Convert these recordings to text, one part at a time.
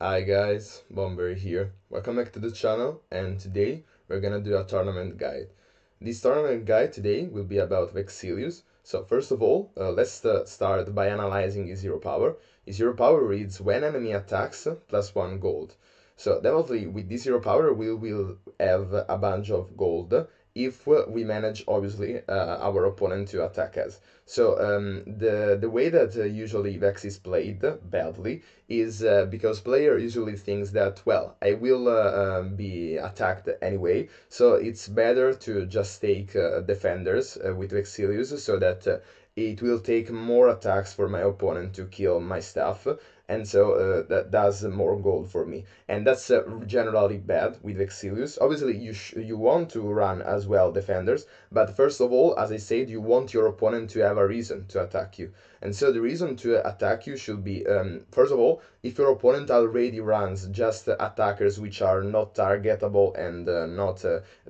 Hi guys, Bomber here. Welcome back to the channel, and today we're gonna do a tournament guide. This tournament guide today will be about Vexillius. So first of all, let's start by analyzing his hero power. His hero power reads when enemy attacks plus 1 gold. So definitely with this hero power we will have a bunch of gold if we manage obviously our opponent to attack us. So the way that usually Vex is played badly is because player usually thinks that, well, I will be attacked anyway, so it's better to just take defenders with Vexillius so that it will take more attacks for my opponent to kill my stuff, and so that does more gold for me. And that's generally bad with Vexillius. Obviously, you want to run as well defenders, but first of all, as I said, you want your opponent to have a reason to attack you. And so the reason to attack you should be, first of all, if your opponent already runs just attackers which are not targetable and not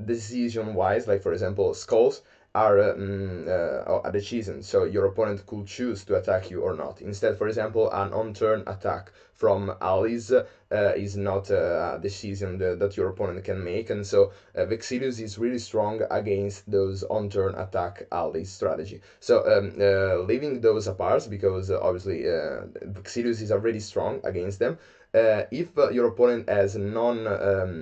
decision-wise, like for example skulls, are a decision, so your opponent could choose to attack you or not. Instead, for example, an on-turn attack from allies is not a decision that your opponent can make, and so Vexillius is really strong against those on-turn attack allies strategy. So leaving those apart, because obviously Vexillius is already strong against them, if your opponent has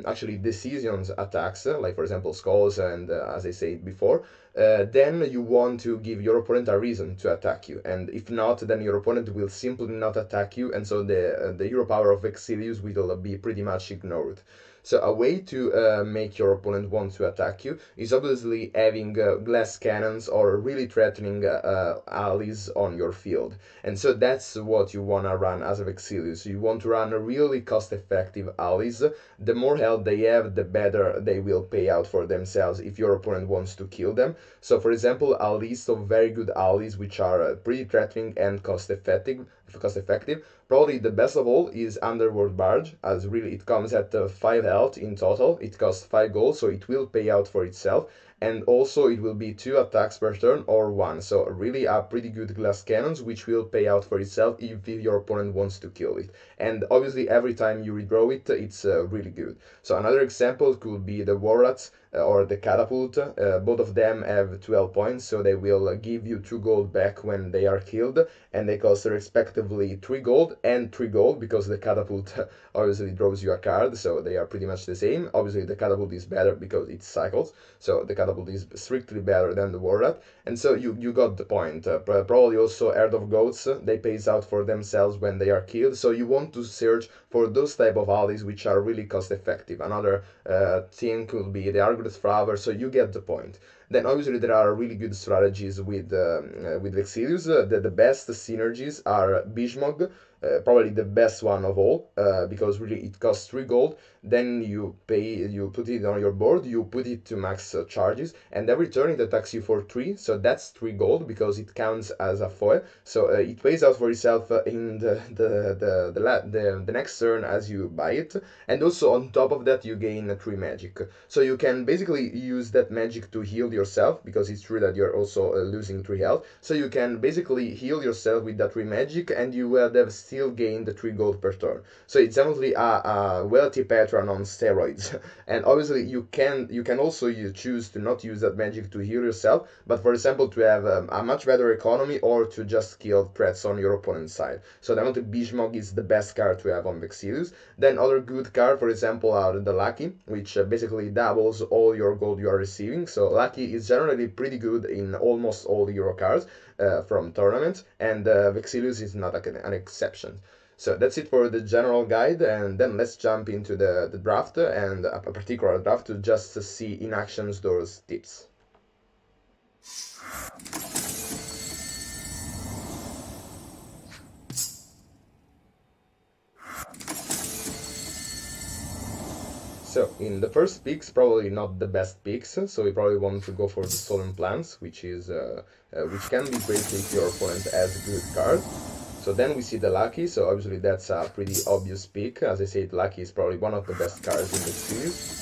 actually decisions attacks, like for example skulls and as I said before, then you want to give your opponent a reason to attack you, and if not, then your opponent will simply not attack you, and so the hero power of Vexillius will be pretty much ignored. So a way to make your opponent want to attack you is obviously having glass cannons or really threatening allies on your field. And so that's what you want to run as a Vexillius. You want to run really cost-effective allies. The more health they have, the better they will pay out for themselves if your opponent wants to kill them. So for example, a list of very good allies which are pretty threatening and cost-effective. Probably the best of all is Underworld Barge, as really it comes at 5 health in total, it costs 5 gold, so it will pay out for itself, and also it will be 2 attacks per turn or 1, so really a pretty good glass cannons which will pay out for itself if your opponent wants to kill it. And obviously every time you redraw it, it's really good. So another example could be the War Rats or the Catapult. Both of them have 12 points, so they will give you 2 gold back when they are killed, and they cost respectively 3 gold and 3 gold, because the Catapult obviously draws you a card, so they are pretty much the same. Obviously the Catapult is better because it cycles, so the Catapult is strictly better than the War Rat, and so you got the point. Probably also Herd of Goats, they pays out for themselves when they are killed, so you want to search for those type of allies which are really cost effective. Another thing could be the Argutus Flower, so you get the point. Then obviously there are really good strategies with Vexillius. The best synergies are Bishmog, probably the best one of all, because really it costs 3 gold, then you put it on your board, you put it to max charges, and every turn it attacks you for 3, so that's 3 gold because it counts as a foil, so it pays out for itself in the next turn as you buy it, and also on top of that you gain 3 magic. So you can basically use that magic to heal yourself, because it's true that you're also losing 3 health, so you can basically heal yourself with that 3 magic, and you will have still gained the 3 gold per turn. So it's definitely a wealthy patron on steroids. And obviously you can also choose to not use that magic to heal yourself, but for example to have a much better economy, or to just kill threats on your opponent's side. So definitely Bishmog is the best card to have on Vexillius. Then other good cards, for example, are the Lucky, which basically doubles all your gold you are receiving. So Lucky is generally pretty good in almost all hero cards from tournaments, and Vexillius is not an exception. So that's it for the general guide, and then let's jump into the draft, and a particular draft, to just see in actions those tips. So in the first picks, probably not the best picks, so we probably want to go for the Stolen Plans, which can be great if your opponent has a good card. So then we see the Lucky, so obviously that's a pretty obvious pick. As I said, Lucky is probably one of the best cards in the series.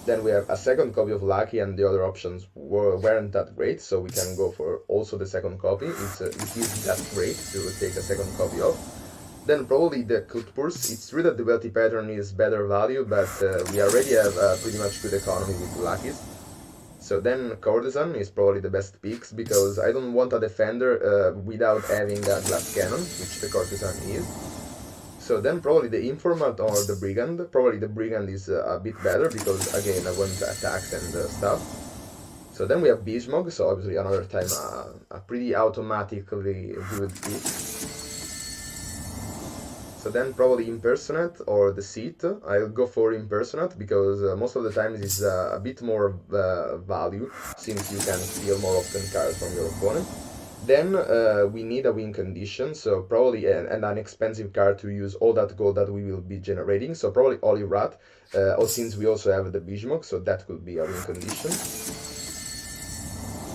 Then we have a second copy of Lucky, and the other options weren't that great, so we can go for also the second copy. It is that great to take a second copy of. Then probably the cut purse. It's true that the wealthy pattern is better value, but we already have pretty much good economy with luckies. So then courtesan is probably the best picks, because I don't want a defender without having a glass cannon, which the courtesan is. So then probably the informant or the brigand. Probably the brigand is a bit better, because again I want attacks and stuff. So then we have Bismog, so obviously another time a pretty automatically good pick. So then probably Impersonate or Deceit. I'll go for Impersonate, because most of the time this is a bit more value, since you can steal more often cards from your opponent. Then we need a win condition, so probably and an expensive card to use all that gold that we will be generating, so probably Holy Rat, or since we also have the Bismog, so that could be a win condition.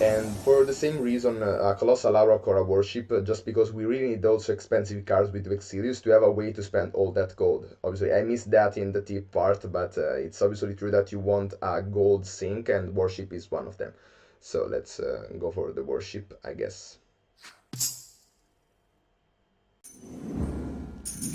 And for the same reason, a Colossal Auroch or a Worship, just because we really need also expensive cards with Vexillius to have a way to spend all that gold. Obviously, I missed that in the tip part, but it's obviously true that you want a gold sink, and Worship is one of them. So let's go for the Worship, I guess.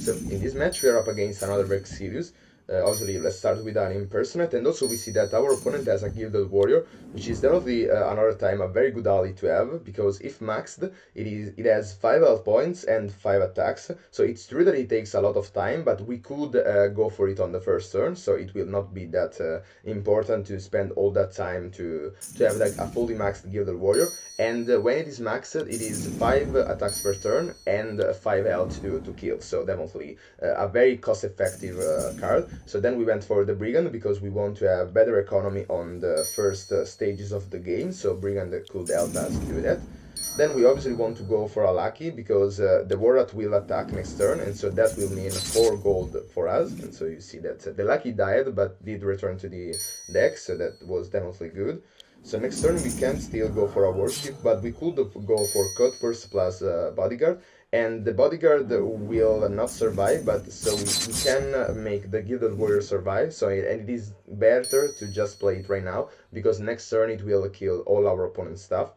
So in this match, we are up against another Vexillius. Obviously, let's start with an Impersonate, and also we see that our opponent has a Gilded Warrior, which is definitely another time a very good ally to have, because if maxed, it has 5 health points and 5 attacks, so it's true that it takes a lot of time, but we could go for it on the first turn, so it will not be that important to spend all that time to have like a fully maxed Gilded Warrior. And when it is maxed, it is 5 attacks per turn and 5 health to kill, so definitely a very cost-effective card. So then we went for the Brigand, because we want to have better economy on the first stages of the game, so Brigand could help us do that. Then we obviously want to go for a Lucky, because the Warrat will attack next turn, and so that will mean 4 gold for us. And so you see that the Lucky died, but did return to the deck, so that was definitely good. So next turn we can still go for a Worship, but we could go for Cut Purse plus Bodyguard, and the Bodyguard will not survive, but so we can make the Gilded Warrior survive, so and it is better to just play it right now, because next turn it will kill all our opponent's stuff.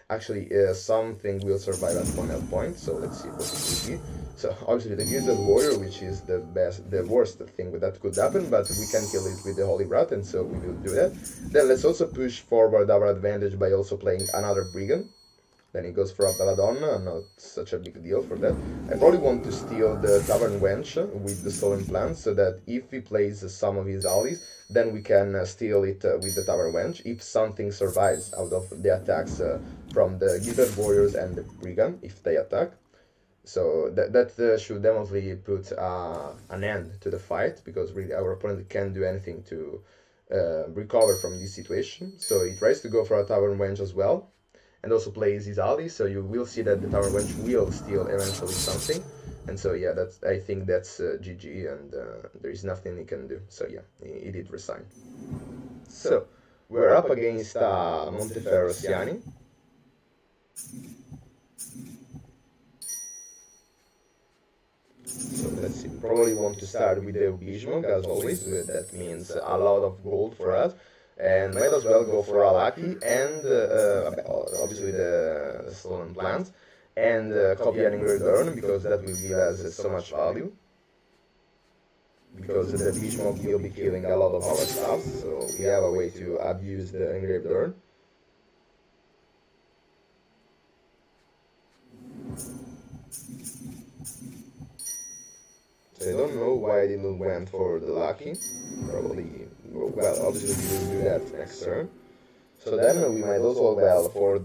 Actually, something will survive at 1 health point, so let's see what it will be. So obviously the Gilded Warrior, which is the worst thing that could happen, but we can kill it with the Holy Rat, and so we will do that. Then let's also push forward our advantage by also playing another Brigand. Then he goes for a Belladonna, not such a big deal for that. I probably want to steal the Tavern Wench with the Stolen Plans, so that if he plays some of his allies, then we can steal it with the Tavern Wench, if something survives out of the attacks from the Gilded Warriors and the Brigand, if they attack. So that should definitely put an end to the fight, because really our opponent can't do anything to recover from this situation. So he tries to go for a Tavern Wench as well, and also plays his ally, so you will see that the Tavern Wench will steal eventually something. And so yeah, I think that's GG, and there is nothing he can do. So yeah, he did resign. So we're up against Monteferro Siani. So let's see, probably want to start with the Bismog as always, that means a lot of gold for us. And might as well go for a Lucky, and obviously the Stolen Plans, and copy an engraved urn, because that will give us so much value. Because the Bismog will be killing a lot of our stuff, so we have a way to abuse the engraved urn. So I don't know why I didn't went for the Lucky. Probably, well, obviously we will do that next turn. So then we might also go for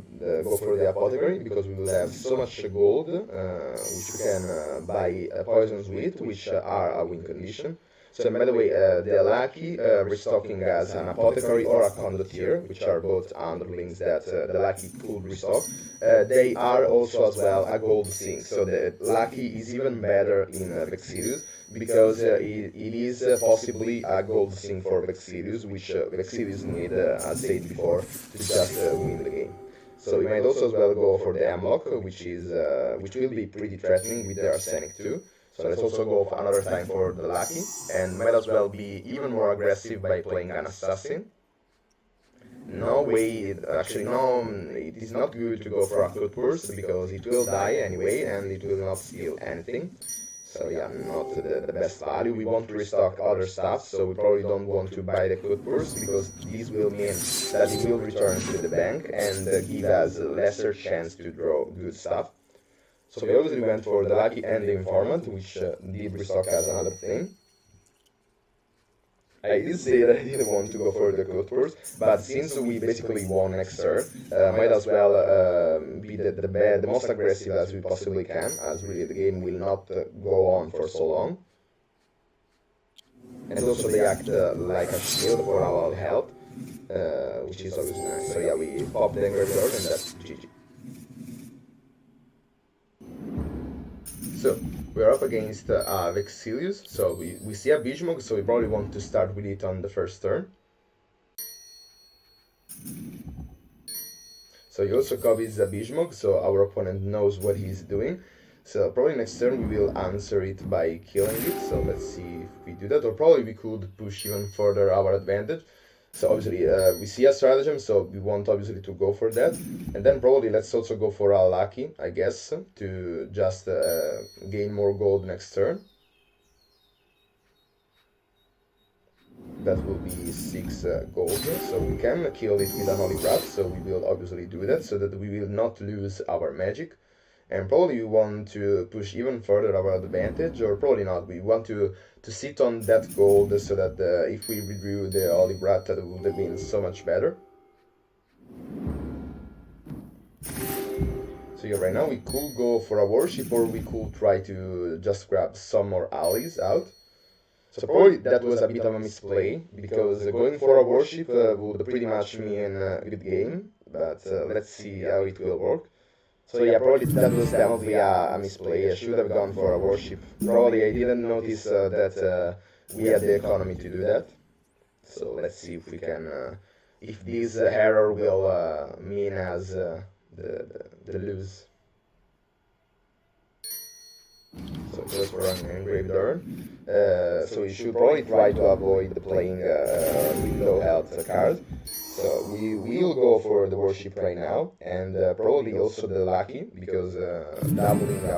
the Apothecary, because we will have so much gold, which we can buy poisons with, which are a win condition. So by the way, the Lucky restocking as an Apothecary or a Condottiere, which are both underlings that the Lucky could restock. They are also as well a gold sink, so the Lucky is even better in Vexillius, because it is possibly a gold sink for Vexillius, which Vexillius need, as said before, to just win the game. So we might also as well go for the Hemlock, which will be pretty threatening with the Arsenic too. So let's also go for another time for the Lucky, and might as well be even more aggressive by playing an Assassin. No way, actually no, it is not good to go for a Cut Purse, because it will die anyway, and it will not steal anything. So yeah, not the best value. We want to restock other stuff, so we probably don't want to buy the Cutpurse, because this will mean that it will return to the bank and give us a lesser chance to draw good stuff. So we obviously went for the Lucky and the Informant, which did restock as another thing. I did say that I didn't want to go for the Cutpurse, but since we basically won next turn, might as well be the most aggressive as we possibly can, as really the game will not go on for so long. And also they act like a shield for our health, which is obviously nice. So yeah, we pop the Graveyard and that's GG. So, we're up against Vexillius, so we see a Bijmog, so we probably want to start with it on the first turn. So he also copies the Bijmog, so our opponent knows what he's doing. So probably next turn we will answer it by killing it, so let's see if we do that, or probably we could push even further our advantage. So obviously we see a stratagem, so we want obviously to go for that. And then probably let's also go for a Lucky, I guess, to just gain more gold next turn. That will be 6 gold, so we can kill it with an Holy Wrath, so we will obviously do that, so that we will not lose our magic. And probably we want to push even further our advantage, or probably not. We want to sit on that gold, so that if we withdrew the Holy Wrath, that would have been so much better. So yeah, right now we could go for a Worship, or we could try to just grab some more allies out. So probably that was a bit of a misplay, because going for a Worship would pretty much mean a good game, but let's see how it will work. So yeah, probably that was definitely a misplay. I should have gone for a Worship. Probably I didn't notice that we had the economy to do that. So let's see if we can, if this error will mean as the lose. So just for an Engraved Urn. So we should probably try to avoid playing with low health card. So we will go for the Worship right now, and probably also the Lucky, because doubling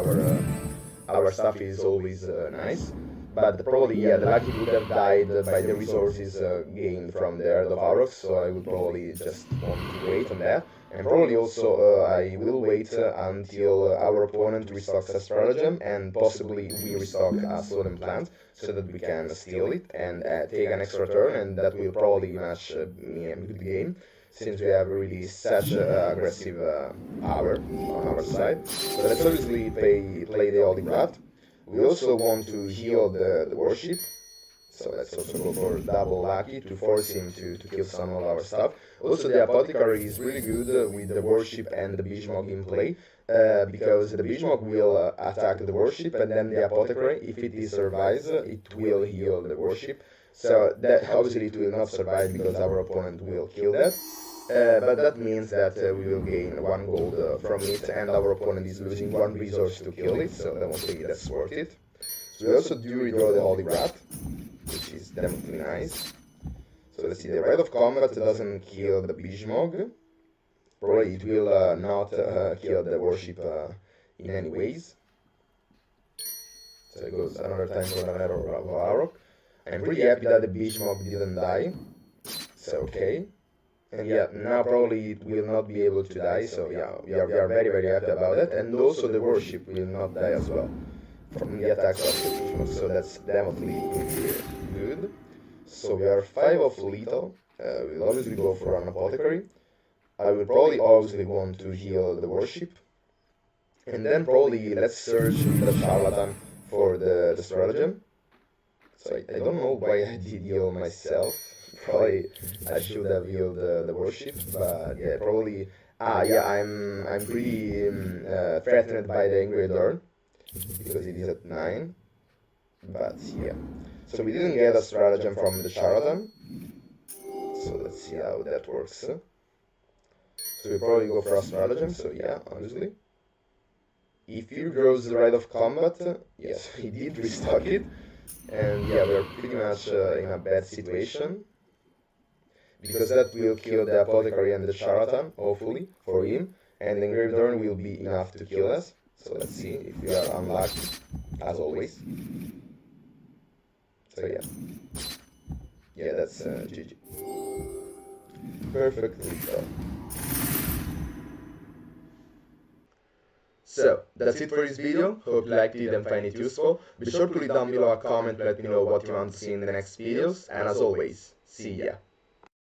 our stuff is always nice. But probably, yeah, the Lucky would have died by the resources gained from the Herald of Aurochs, so I would probably just want to wait on that. And probably also I will wait until our opponent restocks a stratagem, and possibly we restock a Stolen Plant, so that we can steal it and take an extra turn, and that will probably match me a good game, since we have really such aggressive power on our side. So let's obviously play the Holy Wrath. We also want to heal the Worship, so let's also go for double Lucky to force him to kill some of our stuff. Also the Apothecary is really good with the Worship and the Bijmog in play, because the Bijmog will attack the Worship, and then the Apothecary, if it survives, it will heal the Worship. So that obviously it will not survive, because our opponent will kill that. But that means that we will gain 1 gold from it, and our opponent is losing 1 resource to kill it, so definitely that's worth it. So we also do redraw the Holy Wrath, which is definitely nice. So let's see, the Rite of Combat doesn't kill the Bijmog. Probably it will not kill the Worship in any ways. So it goes another time for an Herald of Auroch. I'm pretty happy that the Bijmog didn't die. So okay. And yeah, now probably it will not be able to die, so yeah, we are very very happy about that. And also the Worship will not die as well from the attacks of the Bijmog, so that's definitely good. So we are 5 of lethal. We'll obviously go for an Apothecary. I will probably obviously want to heal the Worship. And then probably let's search the Charlatan for the stratagem. So I don't know why I did heal myself. Probably I should have healed the Worship, but yeah, probably. Yeah, I'm pretty threatened by the Engraved Urn, because it is at 9. But yeah, so we didn't get a stratagem from the Charlatan. So let's see how that works. So we probably go for a stratagem. So yeah, honestly, if he grows the Rite of Combat, yes, he did restock it, and yeah, we're pretty much in a bad situation, because that will kill the Apothecary and the Charlatan, hopefully, for him, and the Engraved Urn will be enough to kill us. So let's see if we are unlucky. as always. So yeah, that's GG. Perfectly done. So, that's it for this video. Hope you liked it and find it useful. Be sure to leave down below a comment, let me know what you want to see in the next videos, and as always, see ya!